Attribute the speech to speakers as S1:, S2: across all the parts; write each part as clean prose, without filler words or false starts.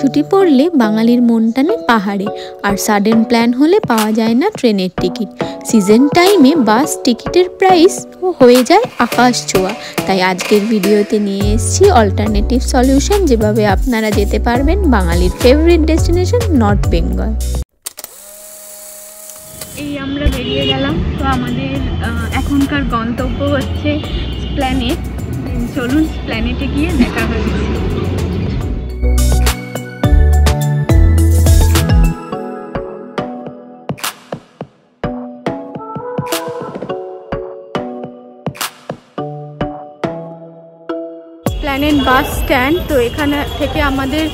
S1: ছুটি পড়লে বাঙালির মন টানে পাহাড়ে, আর সাডেন প্ল্যান হলে পাওয়া যায় না ট্রেনের টিকিট। সিজন টাইমে বাস টিকিটের প্রাইস হয়ে যায় আকাশ ছোঁয়া। তাই আজকের ভিডিওতে নিয়ে এসেছি অল্টারনেটিভ সলিউশন, যেভাবে আপনারা যেতে পারবেন বাঙালির ফেভারিট ডেস্টিনেশন নর্থ বেঙ্গল।
S2: এই আমরা বেরিয়ে গেলাম, তো আমাদের এখনকার গন্তব্য হচ্ছে প্ল্যানেট। চলুন প্ল্যানেটে গিয়ে দেখা হচ্ছে। Planet bus stand. তো এখানে থেকে আমাদের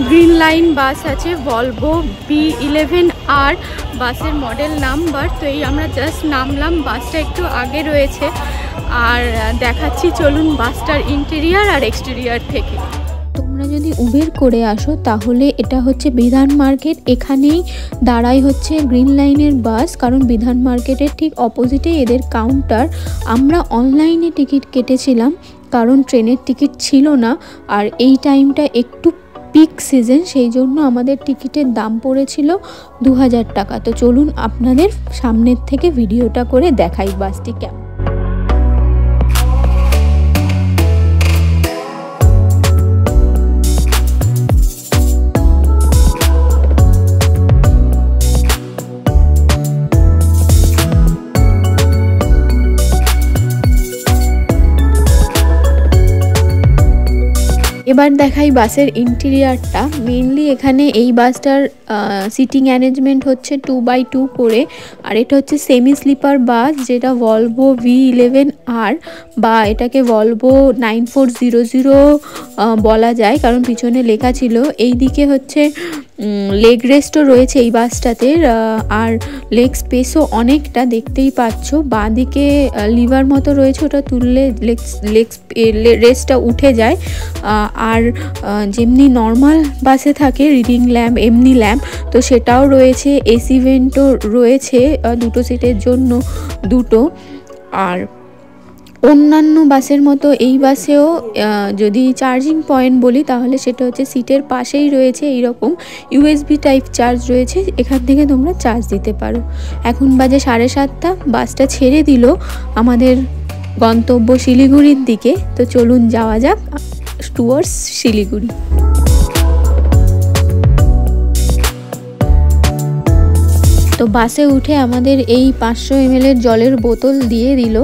S2: গ্রিন লাইন বাস আছে, ভলভো B11R বাসের মডেল নাম্বার। তো এই আমরা জাস্ট নামলাম, বাসটা একটু আগে রয়েছে, আর দেখাচ্ছি চলুন বাসটার ইন্টেরিয়ার আর এক্সটেরিয়ার থেকে।
S1: তোমরা যদি উবের করে আসো তাহলে এটা হচ্ছে বিধান মার্কেট, এখানেই দাঁড়াই হচ্ছে গ্রিন লাইনের বাস, কারণ বিধান মার্কেটের ঠিক অপোজিটে এদের কাউন্টার। আমরা অনলাইনে টিকিট কেটেছিলাম কারণ ট্রেনের টিকিট ছিল না, আর এই টাইমটা একটু পিক সিজন, সেই জন্য আমাদের টিকিটের দাম পড়েছিল 2000 টাকা। তো চলুন আপনাদের সামনের থেকে ভিডিওটা করে দেখাই বাসটি কেমন। এবার দেখাই বাসের ইন্টেরিয়ারটা। মেনলি এখানে এই বাসটার সিটিং অ্যারেঞ্জমেন্ট হচ্ছে 2x2 করে, আর এটা হচ্ছে সেমি স্লিপার বাস, যেটা ভলভো V11R বা এটাকে ভলভো 9400 বলা যায়, কারণ পিছনে লেখা ছিল। এই দিকে হচ্ছে লেগ রেস্টও রয়েছে এই বাসটাতে, আর লেগ স্পেসও অনেকটা দেখতেই পাচ্ছ। বাঁ দিকে লিভার মতো রয়েছে, ওটা তুললে লেগ রেস্টটা উঠে যায়। আর যেমনি নর্মাল বাসে থাকে রিডিং ল্যাম্প, এমনি ল্যাম্প তো সেটাও রয়েছে। এসি ভেন্টও রয়েছে দুটো সিটের জন্য দুটো। আর অন্যান্য বাসের মতো এই বাসেও যদি চার্জিং পয়েন্ট বলি তাহলে সেটা হচ্ছে সিটের পাশেই রয়েছে, এইরকম USB টাইপ চার্জ রয়েছে, এখান থেকে তোমরা চার্জ দিতে পারো। এখন বাজে 7:30, বাসটা ছেড়ে দিল আমাদের গন্তব্য শিলিগুড়ির দিকে। তো চলুন যাওয়া যাক টুয়ার্ডস শিলিগুড়ি। তো বাসে উঠে আমাদের এই 500 ml জলের বোতল দিয়ে দিল,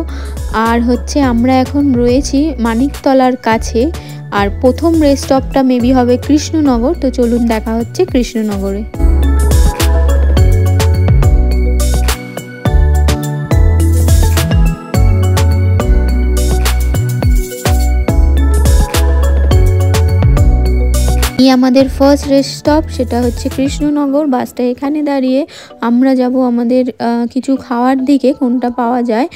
S1: আর হচ্ছে আমরা এখন রয়েছি মানিকতলার কাছে, আর প্রথম রেস্ট স্টপটা মেবি হবে কৃষ্ণনগর। তো চলুন দেখা হচ্ছে কৃষ্ণনগরে। আমাদের ফার্স্ট রেস্ট স্টপ সেটা হচ্ছে কৃষ্ণনগর। বাসটা এখানে দাঁড়িয়ে আমরা যাব আমাদের কিছু খাওয়ার দিকে, কোনটা পাওয়া যায়।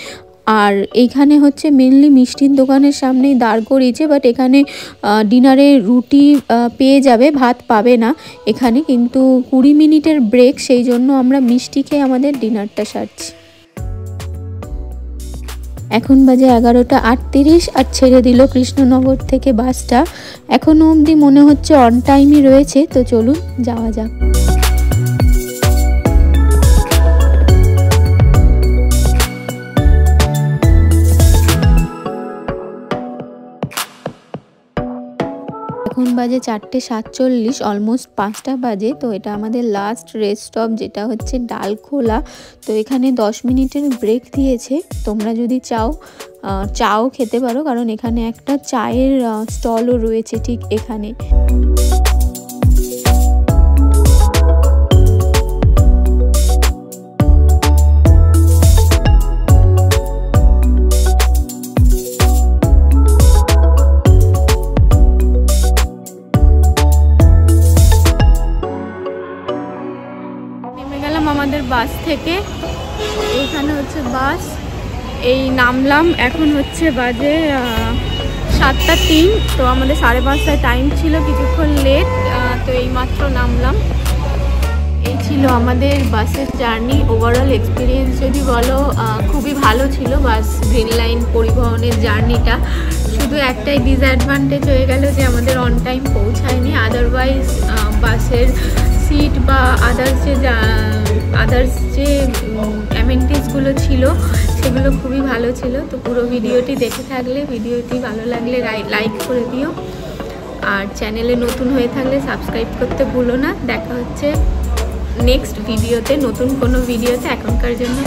S1: আর এইখানে হচ্ছে মেনলি মিষ্টির দোকানের সামনেই দাঁড় করিয়েছে, বাট এখানে ডিনারে রুটি পেয়ে যাবে, ভাত পাবে না এখানে, কিন্তু 20 মিনিটের ব্রেক, সেই জন্য আমরা মিষ্টি খেয়ে আমাদের ডিনারটা সারছি। এখন বাজে 11:38, আর ছেড়ে দিল কৃষ্ণনগর থেকে বাসটা। এখনও অবধি মনে হচ্ছে অন টাইমই রয়েছে। তো চলুন যাওয়া যাক। এখন বাজে 4:47, অলমোস্ট 5টা বাজে। তো এটা আমাদের লাস্ট রেস্ট স্টপ, যেটা হচ্ছে ডালখোলা। তো এখানে 10 মিনিটের ব্রেক দিয়েছে, তোমরা যদি চাও খেতে পারো, কারণ এখানে একটা চায়ের স্টলও রয়েছে ঠিক এখানে।
S2: আমাদের বাস থেকে এইখানে হচ্ছে বাস, এই নামলাম। এখন হচ্ছে বাজে 7:03। তো আমাদের 5:30টায় টাইম ছিল, কিছুক্ষণ লেট। তো এই মাত্র নামলাম। এই ছিল আমাদের বাসের জার্নি। ওভারঅল এক্সপিরিয়েন্স যদি বলো খুবই ভালো ছিল বাস গ্রিন লাইন পরিবহনের জার্নিটা। শুধু একটাই ডিসঅ্যাডভান্টেজ হয়ে গেল যে আমাদের অন টাইম পৌঁছায়নি, আদারওয়াইজ বাসের সিট বা আদার্স যে অ্যামেনিটিসগুলো ছিল সেগুলো খুবই ভালো ছিল। তো পুরো ভিডিওটি দেখে থাকলে, ভিডিওটি ভালো লাগলে লাইক করে দিও, আর চ্যানেলে নতুন হয়ে থাকলে সাবস্ক্রাইব করতে ভুলো না। দেখা হচ্ছে নেক্সট ভিডিওতে, নতুন কোনো ভিডিওতে। এখনকার জন্য